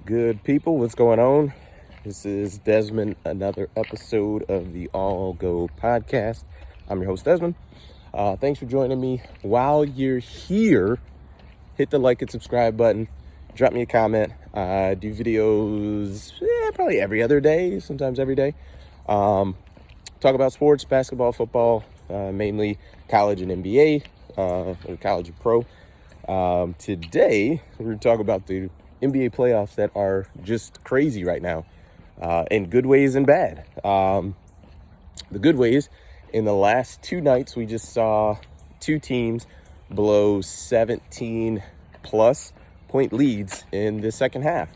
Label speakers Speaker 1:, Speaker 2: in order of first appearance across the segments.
Speaker 1: Good people, what's going on? This is Desmond, another episode of the All Go podcast. I'm your host, Desmond. Thanks for joining me. While you're here, hit the like and subscribe button. Drop me a comment. I do videos probably every other day, sometimes every day. Talk about sports, basketball, football, mainly college and NBA, or college and pro. Today, we're going to talk about the NBA playoffs that are just crazy right now, in good ways and bad. The good ways, in the last two nights, we just saw two teams blow 17-plus point leads in the second half.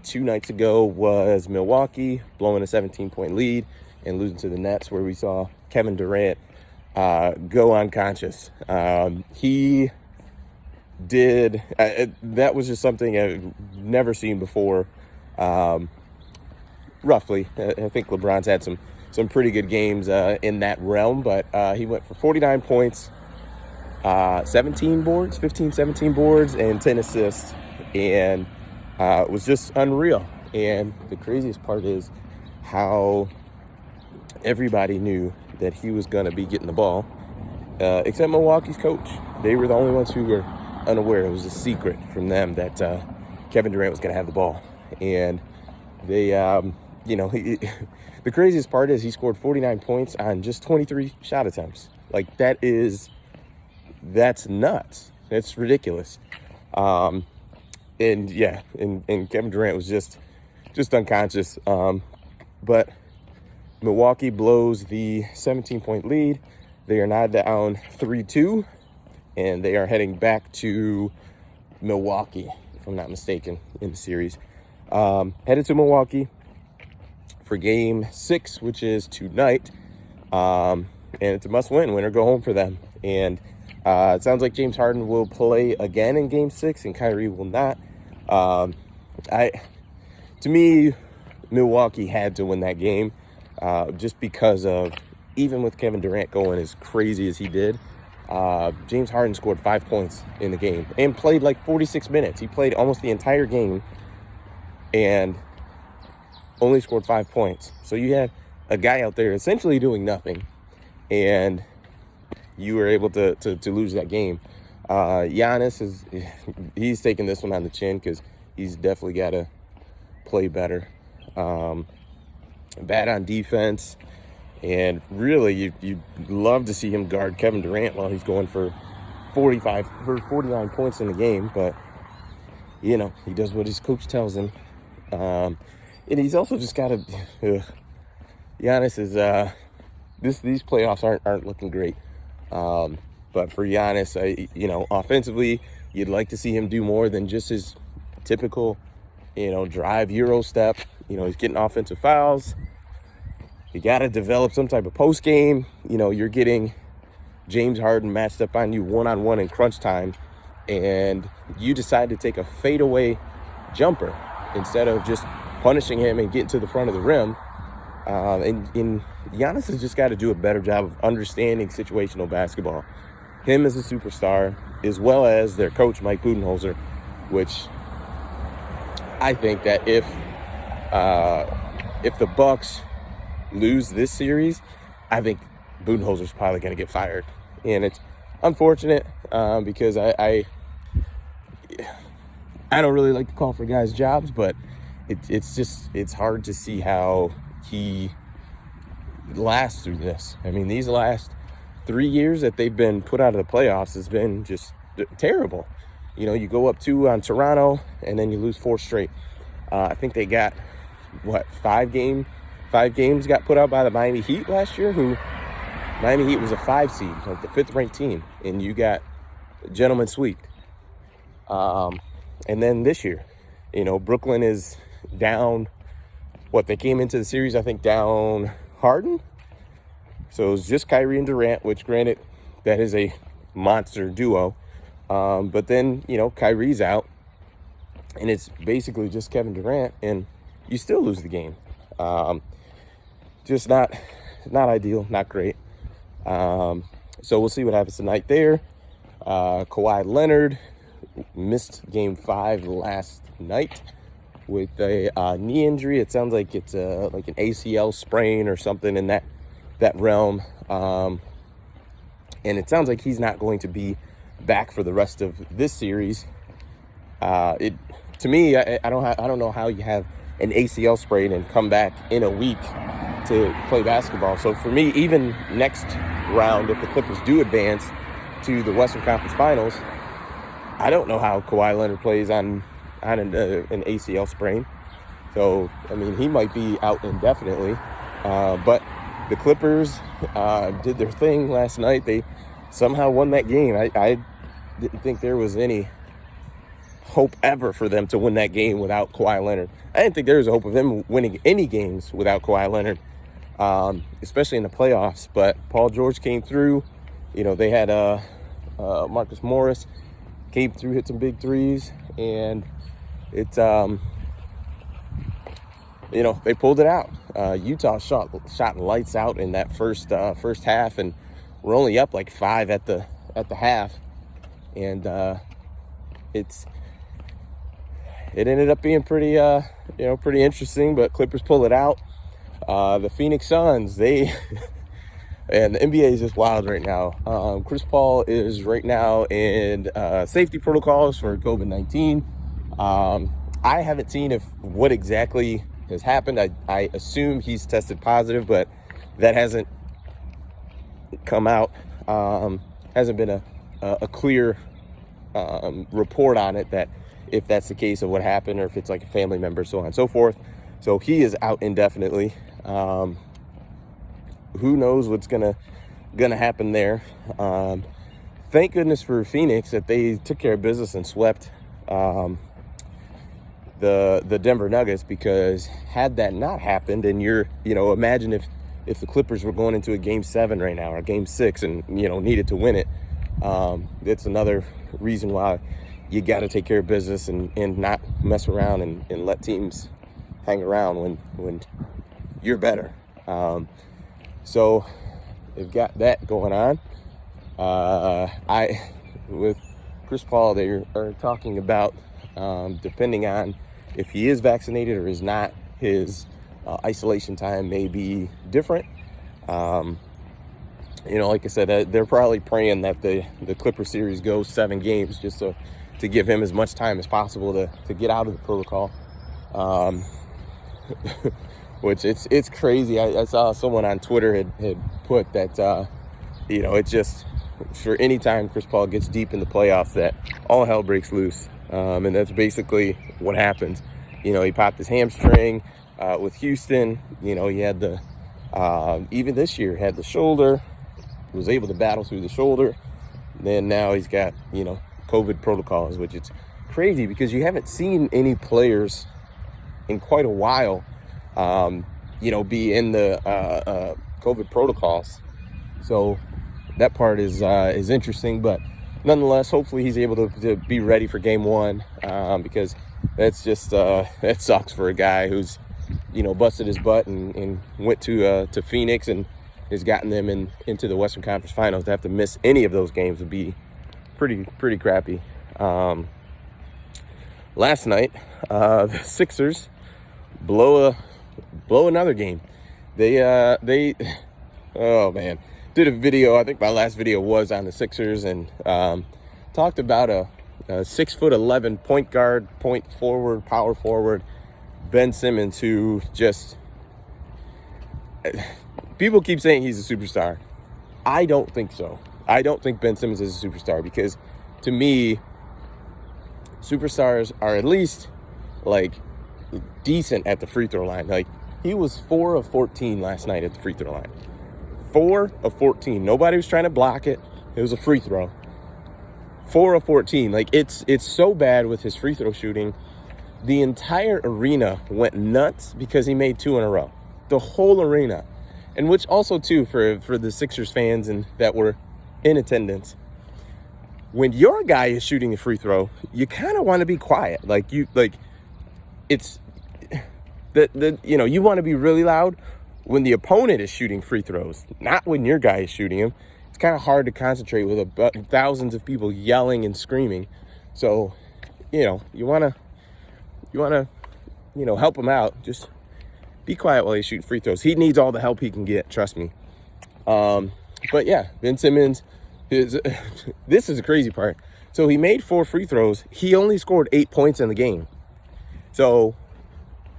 Speaker 1: 2 nights ago was Milwaukee blowing a 17-point lead and losing to the Nets, where we saw Kevin Durant go unconscious. He did that was just something I've never seen before. Roughly, I think LeBron's had some pretty good games in that realm, but he went for 49 points, 17 boards, 17 boards, and 10 assists, and it was just unreal. And the craziest part is how everybody knew that he was going to be getting the ball, except Milwaukee's coach. They were the only ones who were unaware. It was a secret from them that Kevin Durant was going to have the ball. And they, the craziest part is he scored 49 points on just 23 shot attempts. Like, that's nuts. That's ridiculous. And Kevin Durant was just unconscious. But Milwaukee blows the 17-point lead. They are now down 3-2. And they are heading back to Milwaukee, if I'm not mistaken, in the series. Headed to Milwaukee for Game 6, which is tonight. And it's a must-win, win or go home for them. And it sounds like James Harden will play again in Game 6, and Kyrie will not. To me, Milwaukee had to win that game, just because of, even with Kevin Durant going as crazy as he did, James Harden scored 5 points in the game and played like 46 minutes. He played almost the entire game and only scored 5 points. So you had a guy out there essentially doing nothing, and you were able to lose that game. Giannis he's taking this one on the chin because he's definitely got to play better. Bad on defense. And really, you'd love to see him guard Kevin Durant while he's going for 49 points in the game. But, he does what his coach tells him. And he's also just got to... Giannis is... These playoffs aren't looking great. But for Giannis, offensively, you'd like to see him do more than just his typical, drive Euro step. He's getting offensive fouls. You got to develop some type of post game. You're getting James Harden matched up on you one-on-one in crunch time, and you decide to take a fadeaway jumper instead of just punishing him and getting to the front of the rim. And Giannis has just got to do a better job of understanding situational basketball. Him as a superstar, as well as their coach, Mike Budenholzer, which I think that if the Bucks lose this series, I think Budenholzer's probably going to get fired. And it's unfortunate because I don't really like to call for guys' jobs, but it's hard to see how he lasts through this. I mean, these last 3 years that they've been put out of the playoffs has been just terrible. You go up 2 on Toronto and then you lose 4 straight. I think they got, 5 games got put out by the Miami Heat last year, who Miami Heat was a 5 seed, like the 5th ranked team, and you got a gentleman sweep. And then this year, Brooklyn is down, they came into the series, I think, down Harden. So it was just Kyrie and Durant, which, granted, that is a monster duo. But then, Kyrie's out, and it's basically just Kevin Durant, and you still lose the game. Just not ideal, not great. So we'll see what happens tonight there. Kawhi Leonard missed Game 5 last night with a knee injury. It sounds like it's like an ACL sprain or something in that realm. And it sounds like he's not going to be back for the rest of this series. To me, I don't know how you have an ACL sprain and come back in a week to play basketball. So for me, even next round, if the Clippers do advance to the Western Conference Finals, I don't know how Kawhi Leonard plays on an ACL sprain. So, I mean, he might be out indefinitely. But the Clippers did their thing last night. They somehow won that game. I didn't think there was any hope ever for them to win that game without Kawhi Leonard. I didn't think there was a hope of them winning any games without Kawhi Leonard, especially in the playoffs. But Paul George came through. You know, they had Marcus Morris came through, hit some big threes, and it's you know, they pulled it out. Utah shot lights out in that first half, and we're only up like 5 at the half, and it ended up being pretty pretty interesting. But Clippers pull it out. The Phoenix Suns, they and the NBA is just wild right now. Chris Paul is right now in safety protocols for COVID-19. I haven't seen what exactly has happened. I assume he's tested positive, but that hasn't come out. Hasn't been a clear report on it, that if that's the case of what happened, or if it's like a family member, so on and so forth. So he is out indefinitely. Who knows what's gonna happen there. Thank goodness for Phoenix that they took care of business and swept the Denver Nuggets, because had that not happened, and imagine if the Clippers were going into a game 7 right now, or game 6, and needed to win it. It's another reason why you got to take care of business and not mess around and let teams hang around when you're better. So they've got that going on. With Chris Paul, they are talking about depending on if he is vaccinated or is not, his isolation time may be different. Like I said, they're probably praying that the Clipper series goes 7 games, just to give him as much time as possible to get out of the protocol. Which it's crazy. I saw someone on Twitter had put that, it's just for any time Chris Paul gets deep in the playoffs, that all hell breaks loose. And that's basically what happens. He popped his hamstring with Houston. He had even this year, had the shoulder, was able to battle through the shoulder. Then now he's got, COVID protocols, which it's crazy because you haven't seen any players in quite a while, be in the COVID protocols. So that part is interesting, but nonetheless, hopefully he's able to be ready for game 1, because that's just that sucks for a guy who's busted his butt and went to Phoenix and has gotten them into the Western Conference Finals. To have to miss any of those games would be pretty crappy. Last night, the Sixers blow another game. They oh man, did a video. I think my last video was on the Sixers, and talked about a 6'11" point guard, point forward, power forward, Ben Simmons, who just, people keep saying he's a superstar. I don't think so. I don't think Ben Simmons is a superstar, because to me, superstars are at least like decent at the free throw line. Like, he was 4 of 14 last night at the free throw line. 4 of 14. Nobody was trying to block it. It was a free throw. 4 of 14. Like, it's so bad with his free throw shooting. The entire arena went nuts because he made 2 in a row. The whole arena. And which also, too, for the Sixers fans and that were in attendance, when your guy is shooting a free throw, you kind of want to be quiet. It's you want to be really loud when the opponent is shooting free throws, not when your guy is shooting them. It's kind of hard to concentrate with thousands of people yelling and screaming. So, you want to help him out. Just be quiet while he's shooting free throws. He needs all the help he can get, trust me. But yeah, Ben Simmons, this is the crazy part. So he made 4 free throws. He only scored 8 points in the game. So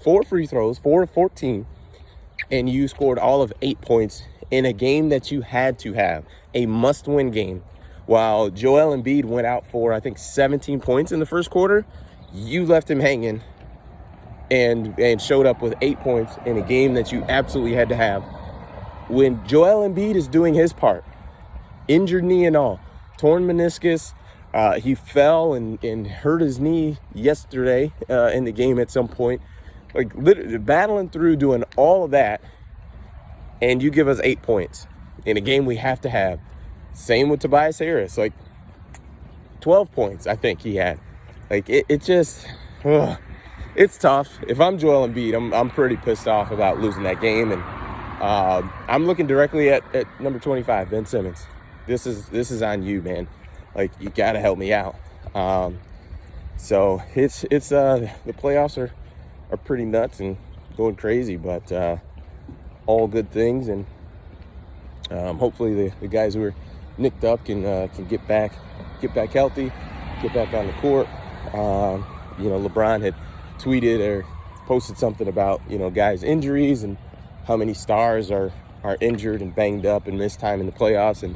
Speaker 1: 4 free throws, 4 of 14, and you scored all of 8 points in a game that you had to have, a must-win game. While Joel Embiid went out for, I think, 17 points in the first quarter, you left him hanging and showed up with 8 points in a game that you absolutely had to have. When Joel Embiid is doing his part, injured knee and all, torn meniscus, he fell and hurt his knee yesterday in the game at some point, like literally battling through doing all of that, and you give us 8 points in a game we have to have. Same with Tobias Harris, like 12 points I think he had. Like it just, it's tough. If I'm Joel Embiid, I'm pretty pissed off about losing that game, and I'm looking directly at number 25, Ben Simmons. This is on you, man. Like, you gotta help me out. So it's the playoffs are pretty nuts and going crazy, but all good things, and hopefully the guys who are nicked up can get back healthy, get back on the court. LeBron had tweeted or posted something about guys' injuries and how many stars are injured and banged up and missed time in the playoffs, and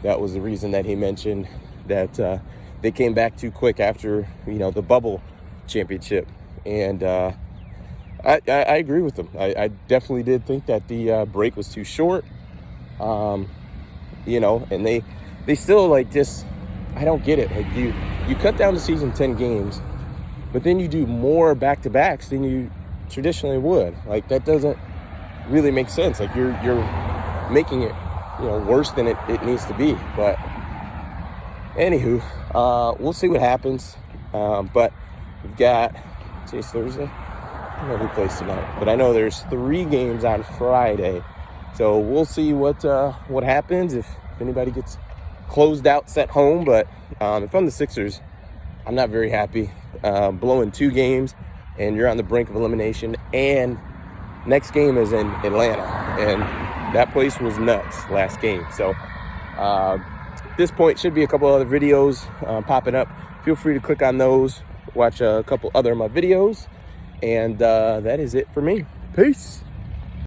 Speaker 1: that was the reason that he mentioned that they came back too quick after the bubble championship. And I agree with them. I definitely did think that the break was too short. And they still I don't get it. Like you cut down the season 10 games, but then you do more back-to-backs than you traditionally would. Like, that doesn't really make sense. Like, you're making it worse than it needs to be. But anywho, we'll see what happens. But we've got today's Thursday. I don't know who plays tonight, but I know there's 3 games on Friday. So we'll see what happens, if anybody gets closed out, sent home. But if I'm the Sixers, I'm not very happy. Blowing 2 games, and you're on the brink of elimination. And next game is in Atlanta, and that place was nuts last game. So at this point, should be a couple other videos popping up. Feel free to click on those, watch a couple other of my videos, and that is it for me. Peace.